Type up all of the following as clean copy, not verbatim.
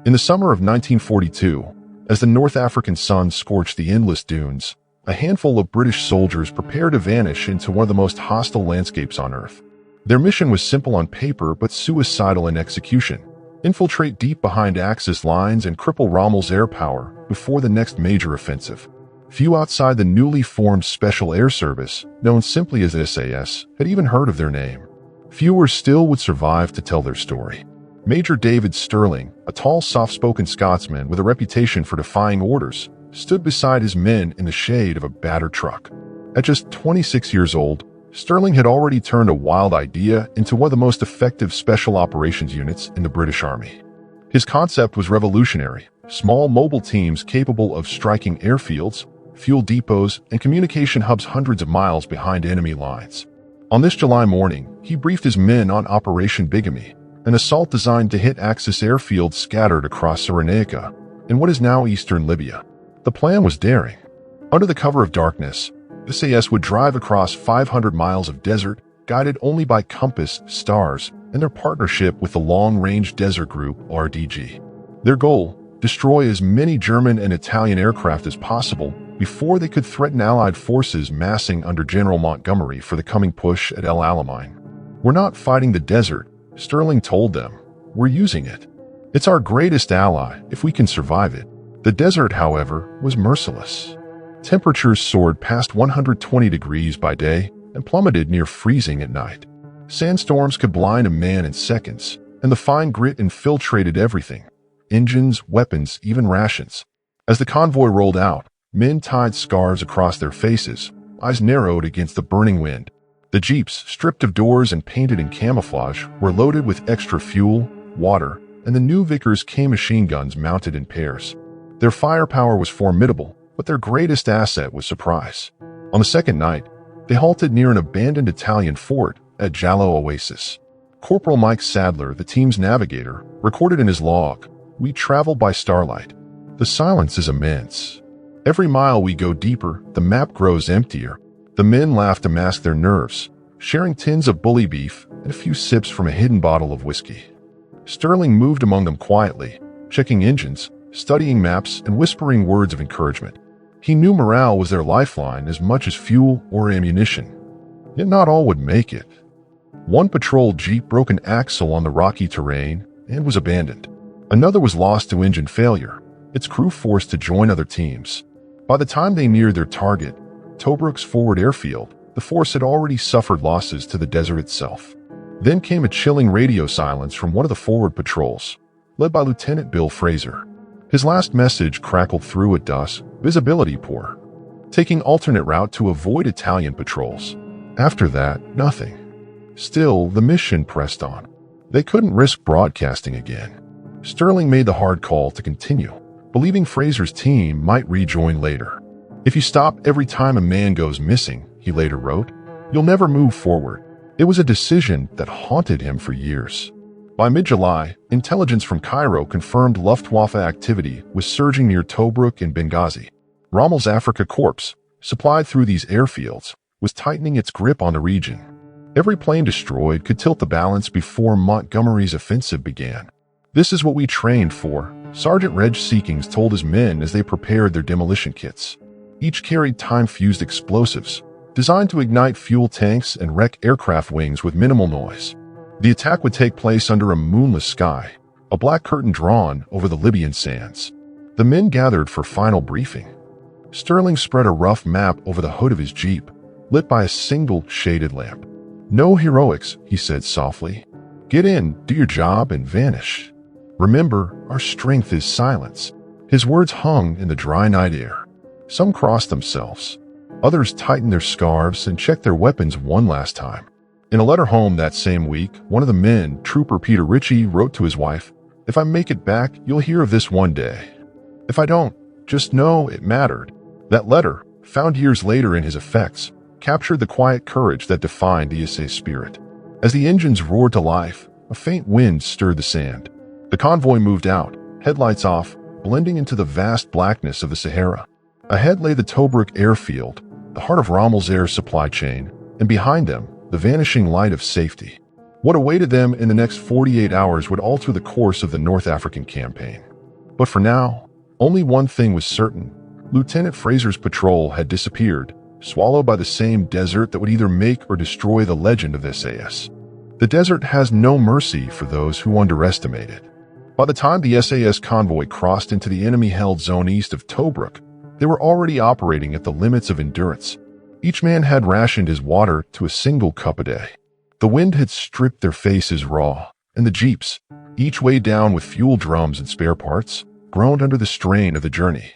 In the summer of 1942, as the North African sun scorched the endless dunes, a handful of British soldiers prepared to vanish into one of the most hostile landscapes on Earth. Their mission was simple on paper but suicidal in execution: infiltrate deep behind Axis lines and cripple Rommel's air power before the next major offensive. Few outside the newly formed Special Air Service, known simply as the SAS, had even heard of their name. Fewer still would survive to tell their story. Major David Stirling, a tall, soft-spoken Scotsman with a reputation for defying orders, stood beside his men in the shade of a battered truck. At just 26 years old, Stirling had already turned a wild idea into one of the most effective special operations units in the British Army. His concept was revolutionary: small mobile teams capable of striking airfields, fuel depots, and communication hubs hundreds of miles behind enemy lines. On this July morning, he briefed his men on Operation Bigamy, an assault designed to hit Axis airfields scattered across Cyrenaica, in what is now eastern Libya. The plan was daring. Under the cover of darkness, the SAS would drive across 500 miles of desert, guided only by compass stars and their partnership with the Long-Range Desert Group, RDG. Their goal: destroy as many German and Italian aircraft as possible before they could threaten Allied forces massing under General Montgomery for the coming push at El Alamein. "We're not fighting the desert," Stirling told them. "We're using it. It's our greatest ally if we can survive it." The desert, however, was merciless. Temperatures soared past 120 degrees by day and plummeted near freezing at night. Sandstorms could blind a man in seconds, and the fine grit infiltrated everything: engines, weapons, even rations. As the convoy rolled out, men tied scarves across their faces, eyes narrowed against the burning wind. The jeeps, stripped of doors and painted in camouflage, were loaded with extra fuel, water, and the new Vickers K machine guns mounted in pairs. Their firepower was formidable, but their greatest asset was surprise. On the second night, they halted near an abandoned Italian fort at Jallo Oasis. Corporal Mike Sadler, the team's navigator, recorded in his log, "We traveled by starlight. The silence is immense. Every mile we go deeper, the map grows emptier." The men laughed to mask their nerves, sharing tins of bully beef and a few sips from a hidden bottle of whiskey. Stirling moved among them quietly, checking engines, studying maps, and whispering words of encouragement. He knew morale was their lifeline as much as fuel or ammunition. Yet not all would make it. One patrol jeep broke an axle on the rocky terrain and was abandoned. Another was lost to engine failure, its crew forced to join other teams. By the time they neared their target, Tobruk's forward airfield, the force had already suffered losses to the desert itself. Then came a chilling radio silence from one of the forward patrols, led by Lieutenant Bill Fraser. His last message crackled through at dusk: visibility poor. Taking alternate route to avoid Italian patrols. After that, nothing. Still, the mission pressed on. They couldn't risk broadcasting again. Stirling made the hard call to continue, believing Fraser's team might rejoin later. "If you stop every time a man goes missing," he later wrote, "you'll never move forward." It was a decision that haunted him for years. By mid-July, intelligence from Cairo confirmed Luftwaffe activity was surging near Tobruk and Benghazi. Rommel's Afrika Korps, supplied through these airfields, was tightening its grip on the region. Every plane destroyed could tilt the balance before Montgomery's offensive began. "This is what we trained for," Sergeant Reg Seekings told his men as they prepared their demolition kits. Each carried time-fused explosives, designed to ignite fuel tanks and wreck aircraft wings with minimal noise. The attack would take place under a moonless sky, a black curtain drawn over the Libyan sands. The men gathered for final briefing. Stirling spread a rough map over the hood of his jeep, lit by a single shaded lamp. "No heroics," he said softly. "Get in, do your job, and vanish. Remember, our strength is silence." His words hung in the dry night air. Some crossed themselves. Others tightened their scarves and checked their weapons one last time. In a letter home that same week, one of the men, Trooper Peter Ritchie, wrote to his wife, "If I make it back, you'll hear of this one day. If I don't, just know it mattered." That letter, found years later in his effects, captured the quiet courage that defined the SA spirit. As the engines roared to life, a faint wind stirred the sand. The convoy moved out, headlights off, blending into the vast blackness of the Sahara. Ahead lay the Tobruk airfield, the heart of Rommel's air supply chain, and behind them, the vanishing light of safety. What awaited them in the next 48 hours would alter the course of the North African campaign. But for now, only one thing was certain. Lieutenant Fraser's patrol had disappeared, swallowed by the same desert that would either make or destroy the legend of SAS. The desert has no mercy for those who underestimate it. By the time the SAS convoy crossed into the enemy-held zone east of Tobruk, they were already operating at the limits of endurance. Each man had rationed his water to a single cup a day. The wind had stripped their faces raw, and the jeeps, each weighed down with fuel drums and spare parts, groaned under the strain of the journey.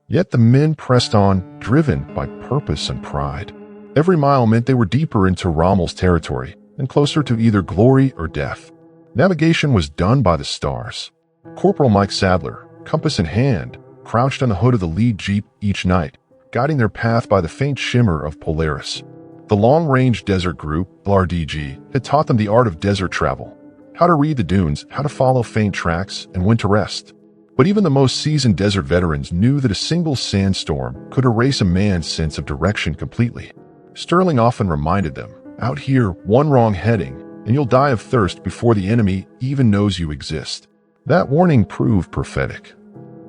Yet the men pressed on, driven by purpose and pride. Every mile meant they were deeper into Rommel's territory and closer to either glory or death. Navigation was done by the stars. Corporal Mike Sadler, compass in hand, crouched on the hood of the lead jeep each night, guiding their path by the faint shimmer of Polaris. The long-range desert group, LRDG, had taught them the art of desert travel, how to read the dunes, how to follow faint tracks, and when to rest. But even the most seasoned desert veterans knew that a single sandstorm could erase a man's sense of direction completely. Sterling often reminded them, "Out here, one wrong heading, and you'll die of thirst before the enemy even knows you exist." That warning proved prophetic.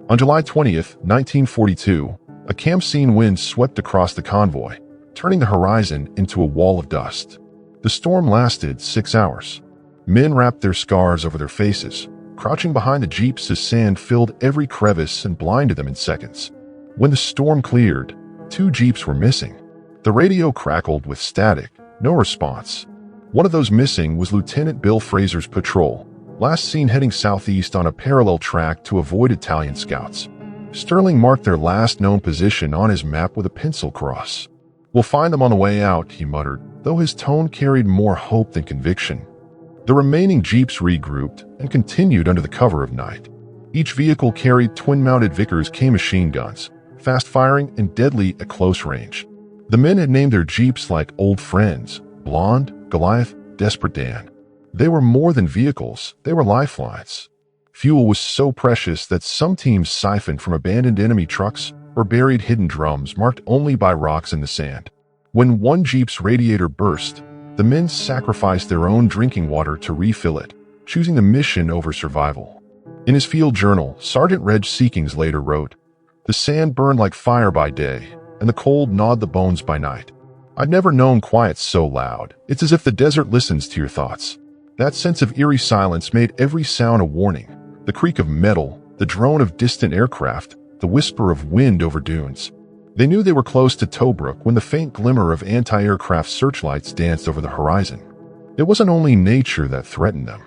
On July 20th, 1942, a Khamsin wind swept across the convoy, turning the horizon into a wall of dust. The storm lasted 6 hours. Men wrapped their scarves over their faces, crouching behind the jeeps as sand filled every crevice and blinded them in seconds. When the storm cleared, 2 jeeps were missing. The radio crackled with static, no response. One of those missing was Lieutenant Bill Fraser's patrol, last seen heading southeast on a parallel track to avoid Italian scouts. Sterling marked their last known position on his map with a pencil cross. "We'll find them on the way out," he muttered, though his tone carried more hope than conviction. The remaining jeeps regrouped and continued under the cover of night. Each vehicle carried twin-mounted Vickers K machine guns, fast-firing and deadly at close range. The men had named their jeeps like old friends: Blonde, Goliath, Desperate Dan. They were more than vehicles, they were lifelines. Fuel was so precious that some teams siphoned from abandoned enemy trucks or buried hidden drums marked only by rocks in the sand. When one jeep's radiator burst, the men sacrificed their own drinking water to refill it, choosing the mission over survival. In his field journal, Sergeant Reg Seekings later wrote, "The sand burned like fire by day, and the cold gnawed the bones by night. I'd never known quiet so loud. It's as if the desert listens to your thoughts." That sense of eerie silence made every sound a warning. The creak of metal, the drone of distant aircraft, the whisper of wind over dunes. They knew they were close to Tobruk when the faint glimmer of anti-aircraft searchlights danced over the horizon. It wasn't only nature that threatened them.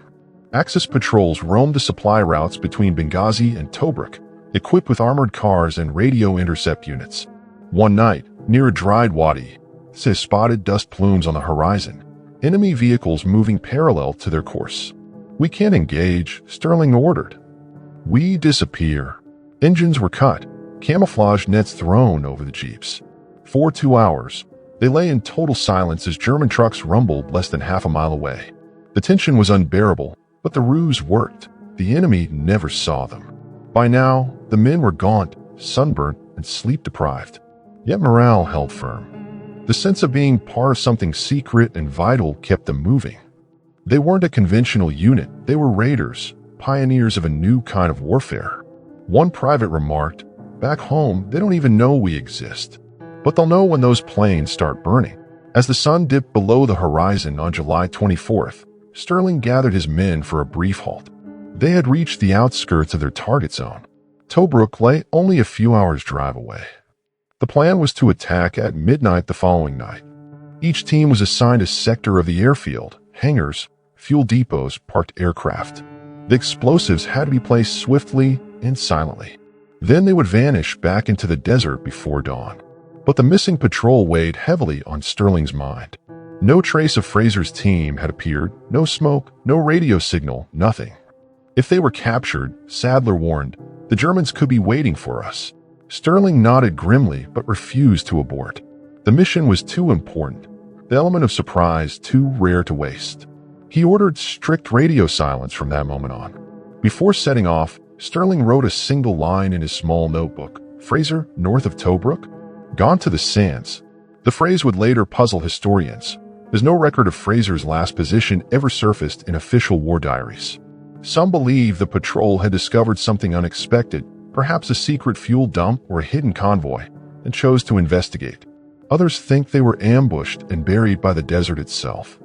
Axis patrols roamed the supply routes between Benghazi and Tobruk, equipped with armored cars and radio intercept units. One night, near a dried wadi, SAS spotted dust plumes on the horizon, enemy vehicles moving parallel to their course. "We can't engage," Sterling ordered. "We disappear." Engines were cut, camouflage nets thrown over the jeeps. For 2 hours, they lay in total silence as German trucks rumbled less than half a mile away. The tension was unbearable, but the ruse worked. The enemy never saw them. By now, the men were gaunt, sunburnt, and sleep-deprived. Yet morale held firm. The sense of being part of something secret and vital kept them moving. They weren't a conventional unit, they were raiders, pioneers of a new kind of warfare. One private remarked, "Back home, they don't even know we exist. But they'll know when those planes start burning." As the sun dipped below the horizon on July 24th, Sterling gathered his men for a brief halt. They had reached the outskirts of their target zone. Tobruk lay only a few hours' drive away. The plan was to attack at midnight the following night. Each team was assigned a sector of the airfield, hangars, fuel depots, parked aircraft. The explosives had to be placed swiftly and silently. Then they would vanish back into the desert before dawn. But the missing patrol weighed heavily on Sterling's mind. No trace of Fraser's team had appeared, no smoke, no radio signal, nothing. If they were captured, Sadler warned, the Germans could be waiting for us. Sterling nodded grimly but refused to abort. The mission was too important, the element of surprise too rare to waste. He ordered strict radio silence from that moment on. Before setting off, Sterling wrote a single line in his small notebook, "Fraser, north of Tobruk? Gone to the sands." The phrase would later puzzle historians, as no record of Fraser's last position ever surfaced in official war diaries. Some believe the patrol had discovered something unexpected, perhaps a secret fuel dump or a hidden convoy, and chose to investigate. Others think they were ambushed and buried by the desert itself.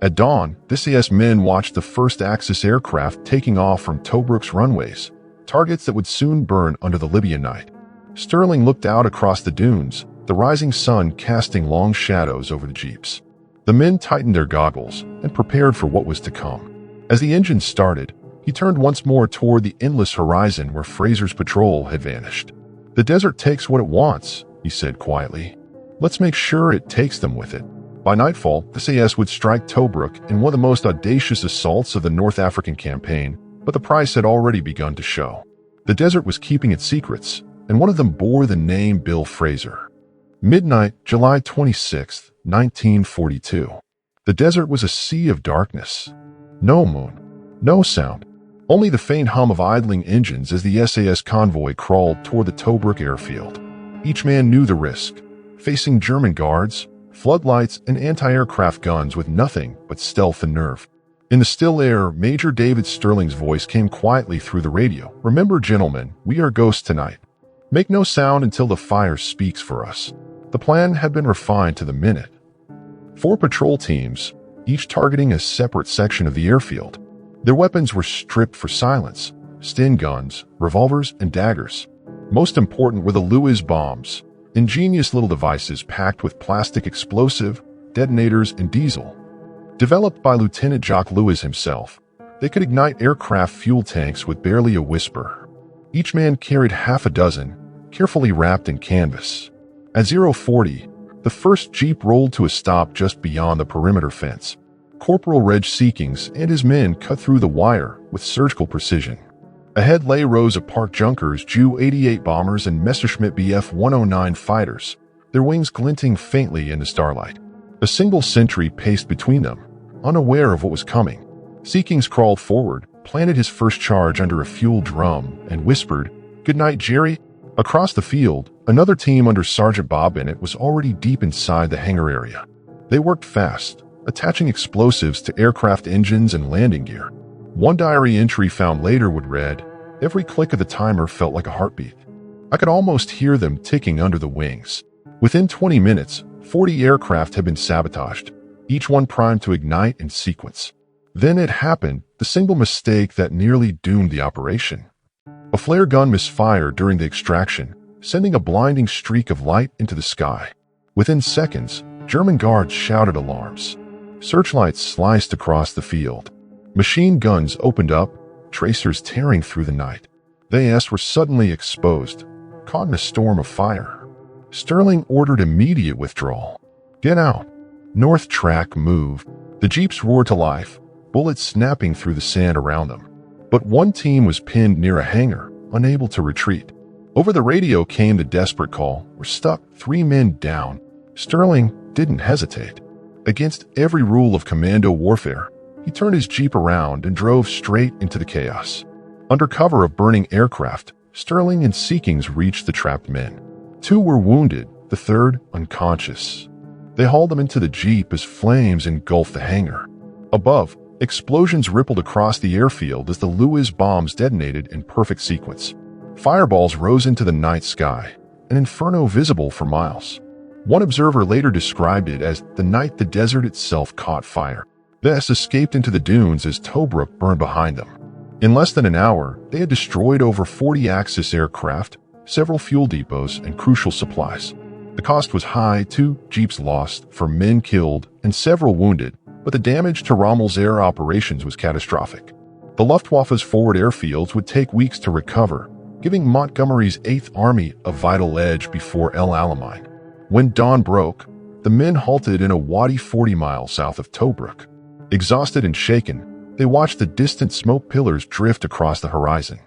At dawn, the SAS men watched the first Axis aircraft taking off from Tobruk's runways, targets that would soon burn under the Libyan night. Sterling looked out across the dunes, the rising sun casting long shadows over the jeeps. The men tightened their goggles and prepared for what was to come. As the engine started, he turned once more toward the endless horizon where Fraser's patrol had vanished. "The desert takes what it wants," he said quietly. "Let's make sure it takes them with it." By nightfall, the SAS would strike Tobruk in one of the most audacious assaults of the North African campaign, but the price had already begun to show. The desert was keeping its secrets, and one of them bore the name Bill Fraser. Midnight, July 26, 1942. The desert was a sea of darkness. No moon, no sound, only the faint hum of idling engines as the SAS convoy crawled toward the Tobruk airfield. Each man knew the risk, facing German guards, floodlights, and anti-aircraft guns with nothing but stealth and nerve. In the still air, Major David Sterling's voice came quietly through the radio. "Remember, gentlemen, we are ghosts tonight. Make no sound until the fire speaks for us." The plan had been refined to the minute. 4 patrol teams, each targeting a separate section of the airfield. Their weapons were stripped for silence: Sten guns, revolvers, and daggers. Most important were the Lewis bombs, ingenious little devices packed with plastic explosive, detonators, and diesel. Developed by Lieutenant Jacques Lewis himself, they could ignite aircraft fuel tanks with barely a whisper. Each man carried half a dozen, carefully wrapped in canvas. At 0:40, the first jeep rolled to a stop just beyond the perimeter fence. Corporal Reg Seekings and his men cut through the wire with surgical precision. Ahead lay rows of Park Junkers, Ju-88 bombers, and Messerschmitt Bf-109 fighters, their wings glinting faintly in the starlight. A single sentry paced between them, unaware of what was coming. Seekings crawled forward, planted his first charge under a fuel drum, and whispered, "Good night, Jerry." Across the field, another team under Sergeant Bob Bennett was already deep inside the hangar area. They worked fast, attaching explosives to aircraft engines and landing gear. One diary entry found later would read, "Every click of the timer felt like a heartbeat. I could almost hear them ticking under the wings." Within 20 minutes, 40 aircraft had been sabotaged, each one primed to ignite in sequence. Then it happened, the single mistake that nearly doomed the operation. A flare gun misfired during the extraction, sending a blinding streak of light into the sky. Within seconds, German guards shouted alarms. Searchlights sliced across the field. Machine guns opened up, tracers tearing through the night. The SAS were suddenly exposed, caught in a storm of fire. Sterling ordered immediate withdrawal. "Get out." North track moved. The jeeps roared to life, bullets snapping through the sand around them. But one team was pinned near a hangar, unable to retreat. Over the radio came the desperate call, "We're stuck, 3 men down." Sterling didn't hesitate. Against every rule of commando warfare, he turned his jeep around and drove straight into the chaos. Under cover of burning aircraft, Sterling and Seekings reached the trapped men. 2 were wounded, the third unconscious. They hauled them into the jeep as flames engulfed the hangar. Above, explosions rippled across the airfield as the Lewis bombs detonated in perfect sequence. Fireballs rose into the night sky, an inferno visible for miles. One observer later described it as the night the desert itself caught fire. The SAS escaped into the dunes as Tobruk burned behind them. In less than an hour, they had destroyed over 40 Axis aircraft, several fuel depots, and crucial supplies. The cost was high: 2 jeeps lost, 4 men killed, and several wounded, but the damage to Rommel's air operations was catastrophic. The Luftwaffe's forward airfields would take weeks to recover, giving Montgomery's 8th Army a vital edge before El Alamein. When dawn broke, the men halted in a wadi 40 miles south of Tobruk. Exhausted and shaken, they watched the distant smoke pillars drift across the horizon.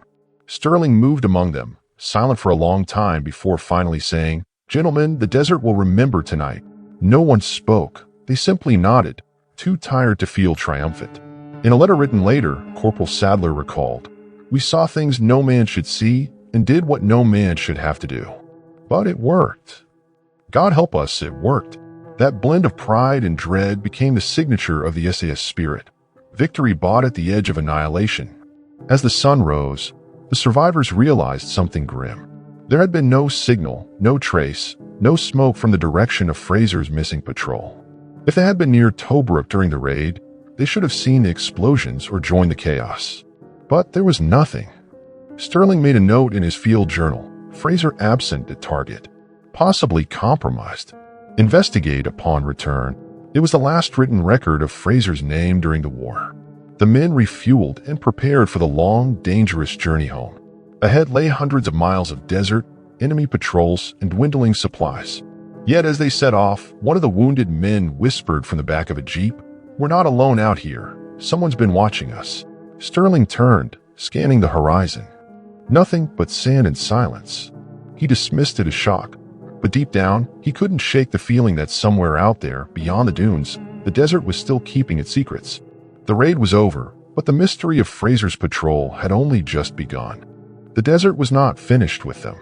Sterling moved among them, silent for a long time before finally saying, "Gentlemen, the desert will remember tonight." No one spoke. They simply nodded, too tired to feel triumphant. In a letter written later, Corporal Sadler recalled, "We saw things no man should see and did what no man should have to do. But it worked. God help us, it worked." That blend of pride and dread became the signature of the SAS spirit. Victory bought at the edge of annihilation. As the sun rose, the survivors realized something grim. There had been no signal, no trace, no smoke from the direction of Fraser's missing patrol. If they had been near Tobruk during the raid, they should have seen the explosions or joined the chaos. But there was nothing. Sterling made a note in his field journal: Fraser absent at target, possibly compromised. Investigate upon return. It was the last written record of Fraser's name during the war. The men refueled and prepared for the long, dangerous journey home. Ahead lay hundreds of miles of desert, enemy patrols, and dwindling supplies. Yet as they set off, one of the wounded men whispered from the back of a jeep, "We're not alone out here. Someone's been watching us." Sterling turned, scanning the horizon. Nothing but sand and silence. He dismissed it as shock, but deep down, he couldn't shake the feeling that somewhere out there, beyond the dunes, the desert was still keeping its secrets. The raid was over, but the mystery of Fraser's patrol had only just begun. The desert was not finished with them.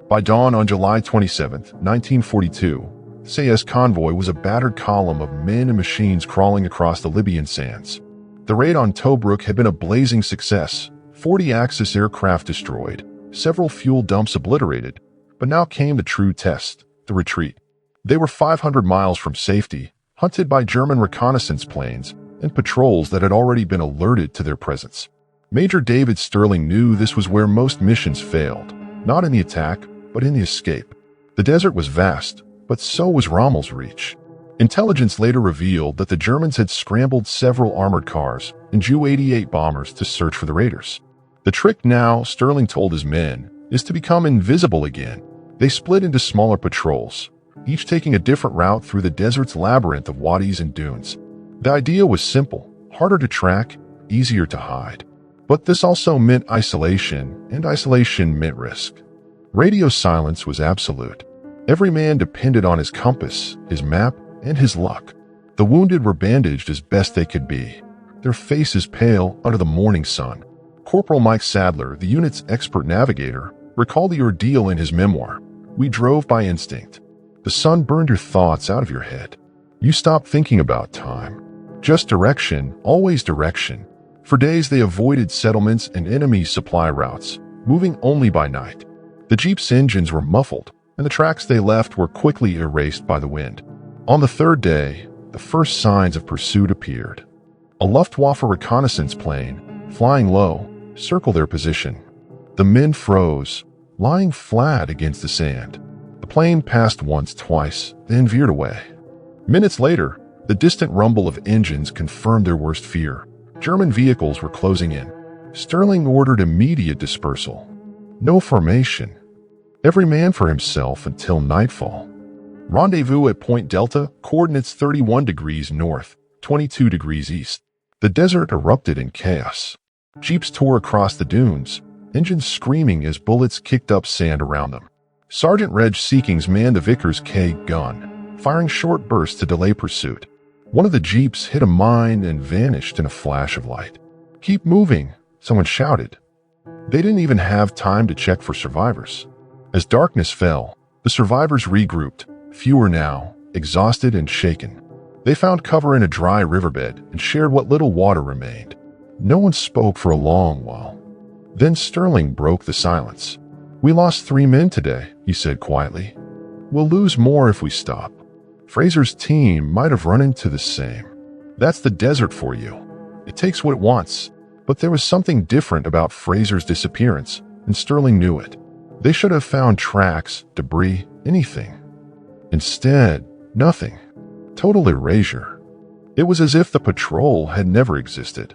By dawn on July 27, 1942, the SAS convoy was a battered column of men and machines crawling across the Libyan sands. The raid on Tobruk had been a blazing success, 40 Axis aircraft destroyed, several fuel dumps obliterated, but now came the true test, the retreat. They were 500 miles from safety, hunted by German reconnaissance planes and patrols that had already been alerted to their presence. Major David Sterling knew this was where most missions failed, not in the attack, but in the escape. The desert was vast, but so was Rommel's reach. Intelligence later revealed that the Germans had scrambled several armored cars and Ju-88 bombers to search for the raiders. The trick now, Sterling told his men, is to become invisible again. They split into smaller patrols, each taking a different route through the desert's labyrinth of wadis and dunes. The idea was simple: harder to track, easier to hide. But this also meant isolation, and isolation meant risk. Radio silence was absolute. Every man depended on his compass, his map, and his luck. The wounded were bandaged as best they could be, their faces pale under the morning sun. Corporal Mike Sadler, the unit's expert navigator, recalled the ordeal in his memoir. "We drove by instinct. The sun burned your thoughts out of your head. You stopped thinking about time. Just direction, always direction." For days they avoided settlements and enemy supply routes, moving only by night. The jeep's engines were muffled, and the tracks they left were quickly erased by the wind. On the third day, the first signs of pursuit appeared. A Luftwaffe reconnaissance plane, flying low, circled their position. The men froze, lying flat against the sand. The plane passed once, twice, then veered away. Minutes later, the distant rumble of engines confirmed their worst fear. German vehicles were closing in. Sterling ordered immediate dispersal. No formation. Every man for himself until nightfall. Rendezvous at Point Delta, coordinates 31 degrees north, 22 degrees east. The desert erupted in chaos. Jeeps tore across the dunes, engines screaming as bullets kicked up sand around them. Sergeant Reg Seekings manned the Vickers K gun, firing short bursts to delay pursuit. One of the jeeps hit a mine and vanished in a flash of light. "Keep moving," someone shouted. They didn't even have time to check for survivors. As darkness fell, the survivors regrouped, fewer now, exhausted and shaken. They found cover in a dry riverbed and shared what little water remained. No one spoke for a long while. Then Sterling broke the silence. "We lost 3 men today," he said quietly. "We'll lose more if we stop." Fraser's team might have run into the same. That's the desert for you. It takes what it wants. But there was something different about Fraser's disappearance, and Sterling knew it. They should have found tracks, debris, anything. Instead, nothing. Total erasure. It was as if the patrol had never existed.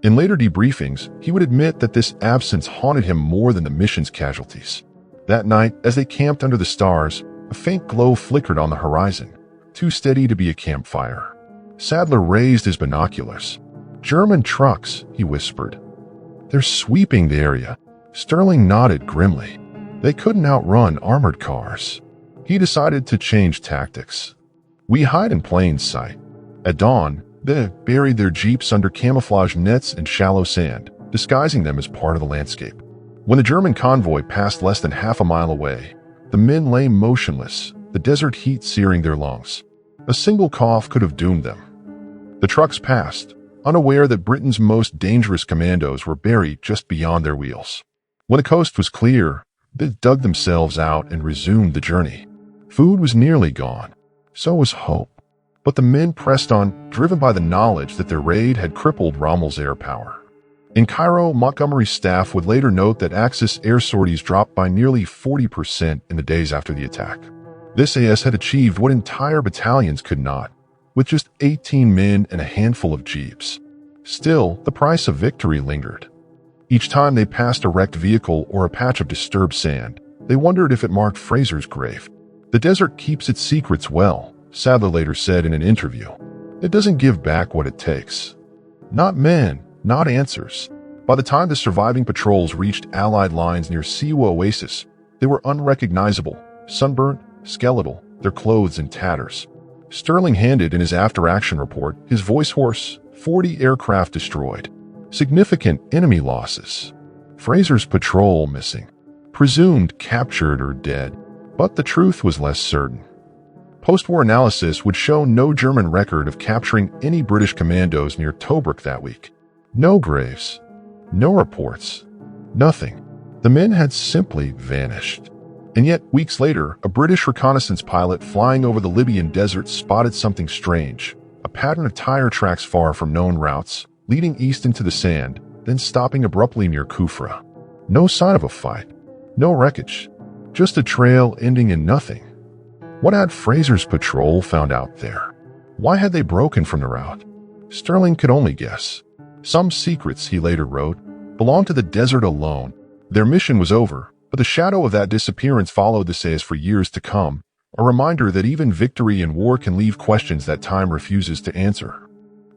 In later debriefings, he would admit that this absence haunted him more than the mission's casualties. That night, as they camped under the stars, a faint glow flickered on the horizon, too steady to be a campfire. Sadler raised his binoculars. "German trucks," he whispered. "They're sweeping the area." Sterling nodded grimly. They couldn't outrun armored cars. He decided to change tactics. "We hide in plain sight." At dawn, they buried their jeeps under camouflage nets and shallow sand, disguising them as part of the landscape. When the German convoy passed less than half a mile away, the men lay motionless, the desert heat searing their lungs. A single cough could have doomed them. The trucks passed, unaware that Britain's most dangerous commandos were buried just beyond their wheels. When the coast was clear, they dug themselves out and resumed the journey. Food was nearly gone. So was hope. But the men pressed on, driven by the knowledge that their raid had crippled Rommel's air power. In Cairo, Montgomery's staff would later note that Axis air sorties dropped by nearly 40% in the days after the attack. This SAS had achieved what entire battalions could not, with just 18 men and a handful of jeeps. Still, the price of victory lingered. Each time they passed a wrecked vehicle or a patch of disturbed sand, they wondered if it marked Fraser's grave. "The desert keeps its secrets well," Sadler later said in an interview. "It doesn't give back what it takes. Not men, not answers." By the time the surviving patrols reached Allied lines near Siwa Oasis, they were unrecognizable, sunburnt, skeletal, their clothes in tatters. Sterling handed in his after-action report, his voice hoarse, 40 aircraft destroyed. Significant enemy losses. Fraser's patrol missing. Presumed captured or dead. But the truth was less certain. Post-war analysis would show no German record of capturing any British commandos near Tobruk that week. No graves. No reports. Nothing. The men had simply vanished. And yet, weeks later, a British reconnaissance pilot flying over the Libyan desert spotted something strange. A pattern of tire tracks far from known routes, leading east into the sand, then stopping abruptly near Kufra. No sign of a fight. No wreckage. Just a trail ending in nothing. What had Fraser's patrol found out there? Why had they broken from the route? Sterling could only guess. Some secrets, he later wrote, belonged to the desert alone. Their mission was over, but the shadow of that disappearance followed the SAS for years to come, a reminder that even victory in war can leave questions that time refuses to answer.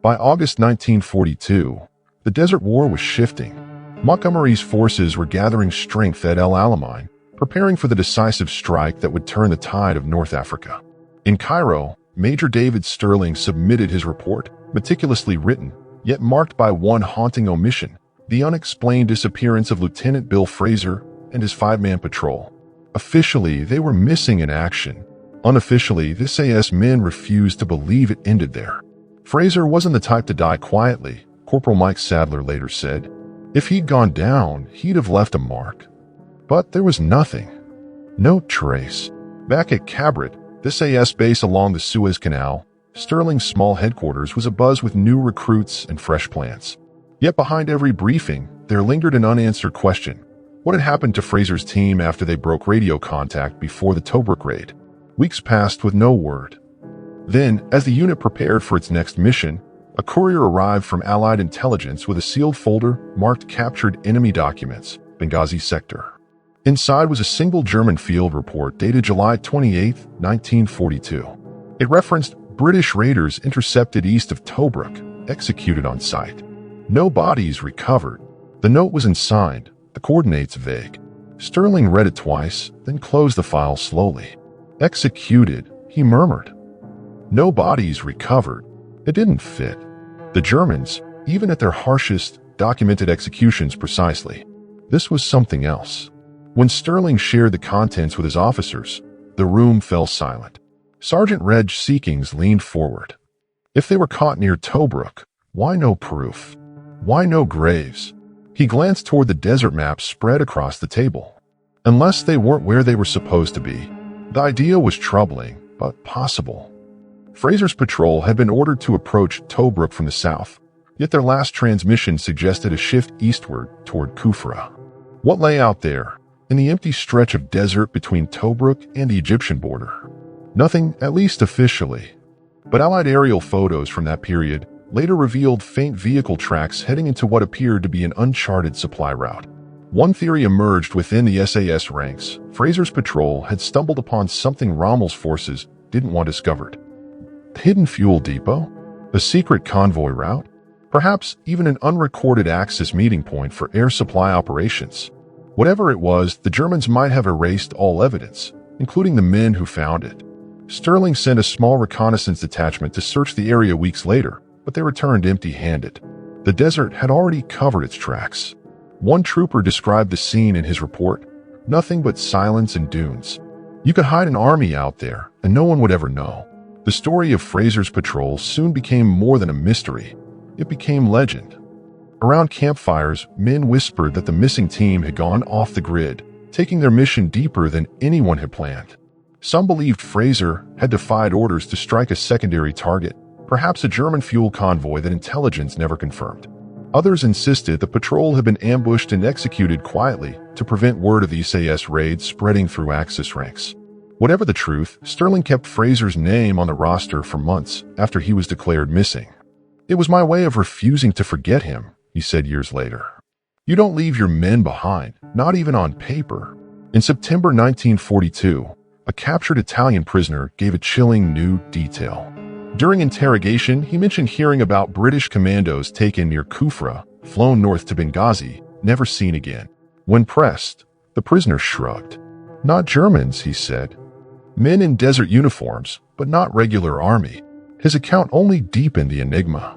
By August 1942, the Desert War was shifting. Montgomery's forces were gathering strength at El Alamein, preparing for the decisive strike that would turn the tide of North Africa. In Cairo, Major David Sterling submitted his report, meticulously written, yet marked by one haunting omission: the unexplained disappearance of Lieutenant Bill Fraser and his 5-man patrol. Officially, they were missing in action. Unofficially, the SAS men refused to believe it ended there. Fraser wasn't the type to die quietly, Corporal Mike Sadler later said. If he'd gone down, he'd have left a mark. But there was nothing. No trace. Back at Cabrit, the SAS base along the Suez Canal, Sterling's small headquarters was abuzz with new recruits and fresh plans. Yet behind every briefing, there lingered an unanswered question. What had happened to Fraser's team after they broke radio contact before the Tobruk raid? Weeks passed with no word. Then, as the unit prepared for its next mission, a courier arrived from Allied intelligence with a sealed folder marked Captured Enemy Documents, Benghazi Sector. Inside was a single German field report dated July 28, 1942. It referenced British raiders intercepted east of Tobruk, executed on sight. No bodies recovered. The note was unsigned, the coordinates vague. Sterling read it twice, then closed the file slowly. Executed, he murmured. No bodies recovered. It didn't fit. The Germans, even at their harshest, documented executions precisely. This was something else. When Sterling shared the contents with his officers, the room fell silent. Sergeant Reg Seekings leaned forward. If they were caught near Tobruk, why no proof? Why no graves? He glanced toward the desert map spread across the table. Unless they weren't where they were supposed to be. The idea was troubling, but possible. Fraser's patrol had been ordered to approach Tobruk from the south, yet their last transmission suggested a shift eastward toward Kufra. What lay out there, in the empty stretch of desert between Tobruk and the Egyptian border? Nothing, at least officially. But Allied aerial photos from that period later revealed faint vehicle tracks heading into what appeared to be an uncharted supply route. One theory emerged within the SAS ranks. Fraser's patrol had stumbled upon something Rommel's forces didn't want discovered. A hidden fuel depot? A secret convoy route? Perhaps even an unrecorded Axis meeting point for air supply operations. Whatever it was, the Germans might have erased all evidence, including the men who found it. Sterling sent a small reconnaissance detachment to search the area weeks later, but they returned empty-handed. The desert had already covered its tracks. One trooper described the scene in his report: nothing but silence and dunes. You could hide an army out there, and no one would ever know. The story of Fraser's patrol soon became more than a mystery. It became legend. Around campfires, men whispered that the missing team had gone off the grid, taking their mission deeper than anyone had planned. Some believed Fraser had defied orders to strike a secondary target, perhaps a German fuel convoy that intelligence never confirmed. Others insisted the patrol had been ambushed and executed quietly to prevent word of the SAS raid spreading through Axis ranks. Whatever the truth, Sterling kept Fraser's name on the roster for months after he was declared missing. "It was my way of refusing to forget him," he said years later. "You don't leave your men behind, not even on paper." In September 1942, a captured Italian prisoner gave a chilling new detail. During interrogation, he mentioned hearing about British commandos taken near Kufra, flown north to Benghazi, never seen again. When pressed, the prisoner shrugged. "Not Germans," he said. "Men in desert uniforms, but not regular army." His account only deepened the enigma.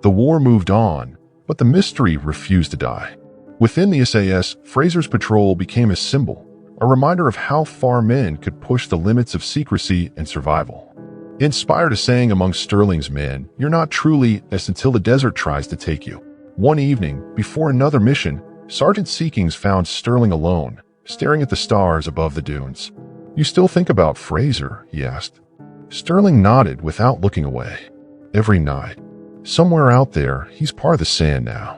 The war moved on, but the mystery refused to die. Within the SAS, Fraser's patrol became a symbol, a reminder of how far men could push the limits of secrecy and survival. Inspired a saying among Sterling's men, "You're not truly S until the desert tries to take you." One evening, before another mission, Sergeant Seekings found Sterling alone, staring at the stars above the dunes. "You still think about Fraser?" he asked. Sterling nodded without looking away. "Every night. Somewhere out there, he's part of the sand now.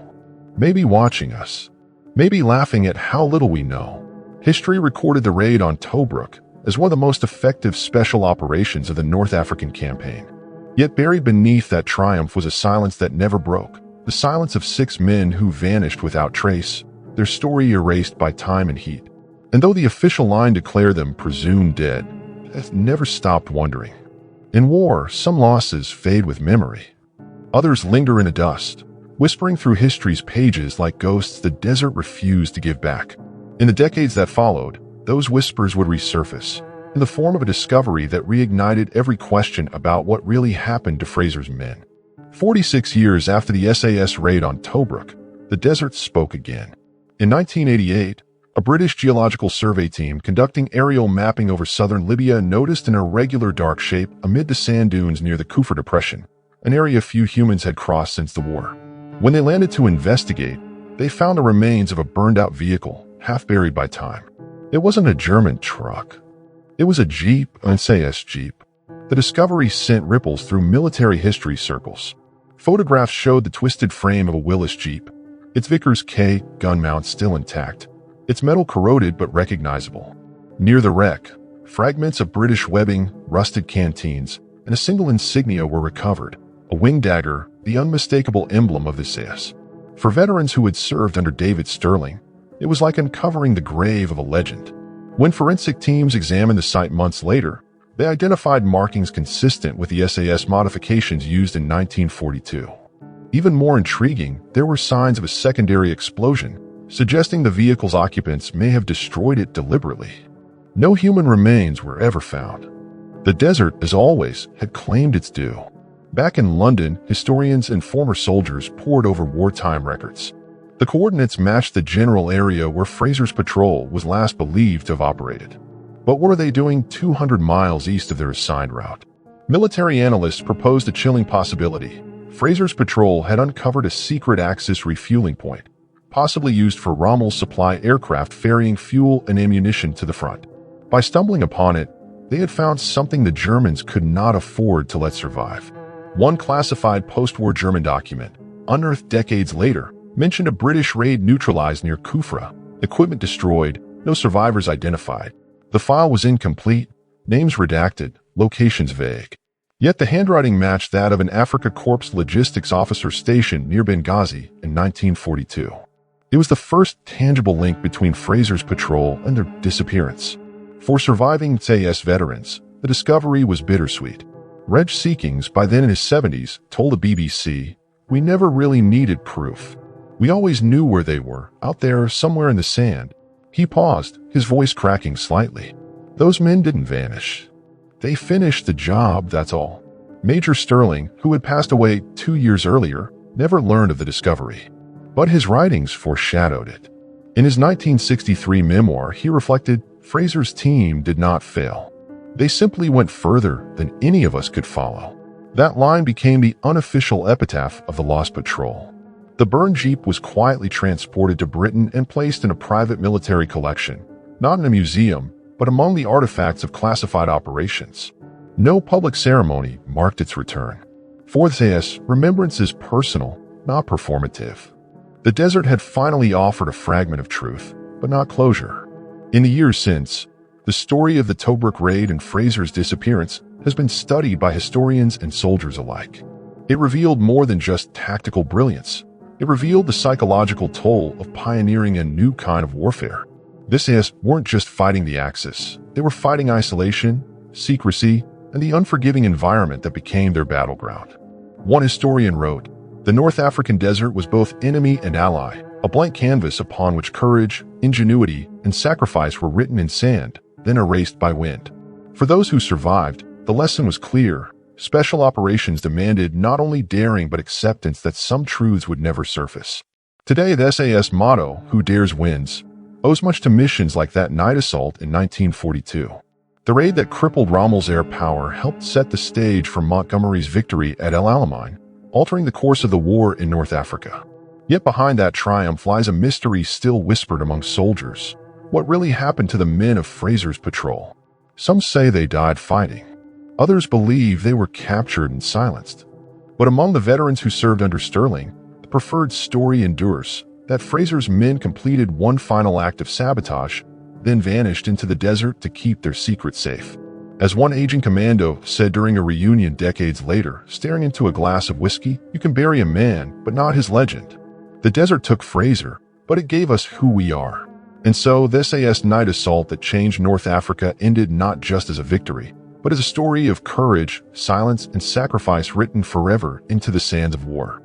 Maybe watching us. Maybe laughing at how little we know." History recorded the raid on Tobruk as one of the most effective special operations of the North African campaign. Yet buried beneath that triumph was a silence that never broke, the silence of 6 men who vanished without trace, their story erased by time and heat. And though the official line declared them presumed dead, Death never stopped wondering. In war, some losses fade with memory. Others linger in the dust, whispering through history's pages like ghosts the desert refused to give back. In the decades that followed, those whispers would resurface, in the form of a discovery that reignited every question about what really happened to Fraser's men. 46 years after the SAS raid on Tobruk, the desert spoke again. In 1988, a British geological survey team conducting aerial mapping over southern Libya noticed an irregular dark shape amid the sand dunes near the Kufra Depression, an area few humans had crossed since the war. When they landed to investigate, they found the remains of a burned-out vehicle, half buried by time. It wasn't a German truck. It was a Jeep, an SAS Jeep. The discovery sent ripples through military history circles. Photographs showed the twisted frame of a Willis Jeep, its Vickers K gun mount still intact, its metal corroded but recognizable. Near the wreck, fragments of British webbing, rusted canteens, and a single insignia were recovered, a wing dagger, the unmistakable emblem of the SAS. For veterans who had served under David Sterling, it was like uncovering the grave of a legend. When forensic teams examined the site months later, they identified markings consistent with the SAS modifications used in 1942. Even more intriguing, there were signs of a secondary explosion, suggesting the vehicle's occupants may have destroyed it deliberately. No human remains were ever found. The desert, as always, had claimed its due. Back in London, historians and former soldiers pored over wartime records. The coordinates matched the general area where Fraser's patrol was last believed to have operated. But what were they doing 200 miles east of their assigned route? Military analysts proposed a chilling possibility. Fraser's patrol had uncovered a secret Axis refueling point, possibly used for Rommel's supply aircraft ferrying fuel and ammunition to the front. By stumbling upon it, they had found something the Germans could not afford to let survive. One classified post-war German document, unearthed decades later, mentioned a British raid neutralized near Kufra, equipment destroyed, no survivors identified. The file was incomplete, names redacted, locations vague. Yet the handwriting matched that of an Africa Corps logistics officer stationed near Benghazi in 1942. It was the first tangible link between Fraser's patrol and their disappearance. For surviving SAS veterans, the discovery was bittersweet. Reg Seekings, by then in his 70s, told the BBC, "We never really needed proof. We always knew where they were, out there somewhere in the sand." He paused, his voice cracking slightly. Those men didn't vanish. They finished the job, that's all. Major Sterling, who had passed away 2 years earlier, never learned of the discovery. But his writings foreshadowed it. In his 1963 memoir, he reflected, Fraser's team did not fail. They simply went further than any of us could follow. That line became the unofficial epitaph of the Lost Patrol. The burned jeep was quietly transported to Britain and placed in a private military collection, not in a museum, but among the artifacts of classified operations. No public ceremony marked its return. For the SAS, remembrance is personal, not performative. The desert had finally offered a fragment of truth, but not closure. In the years since, the story of the Tobruk raid and Fraser's disappearance has been studied by historians and soldiers alike. It revealed more than just tactical brilliance. It revealed the psychological toll of pioneering a new kind of warfare. The SAS weren't just fighting the Axis. They were fighting isolation, secrecy, and the unforgiving environment that became their battleground. One historian wrote, "The North African desert was both enemy and ally, a blank canvas upon which courage, ingenuity, and sacrifice were written in sand, then erased by wind." For those who survived, the lesson was clear. Special operations demanded not only daring but acceptance that some truths would never surface. Today, the SAS motto, "Who dares wins," owes much to missions like that night assault in 1942. The raid that crippled Rommel's air power helped set the stage for Montgomery's victory at El Alamein, altering the course of the war in North Africa. Yet behind that triumph lies a mystery still whispered among soldiers. What really happened to the men of Fraser's patrol? Some say they died fighting. Others believe they were captured and silenced. But among the veterans who served under Sterling, the preferred story endures, that Fraser's men completed one final act of sabotage, then vanished into the desert to keep their secret safe. As one aging commando said during a reunion decades later, staring into a glass of whiskey, "You can bury a man, but not his legend." The desert took Fraser, but it gave us who we are. And so, the SAS night assault that changed North Africa ended not just as a victory, but as a story of courage, silence, and sacrifice written forever into the sands of war.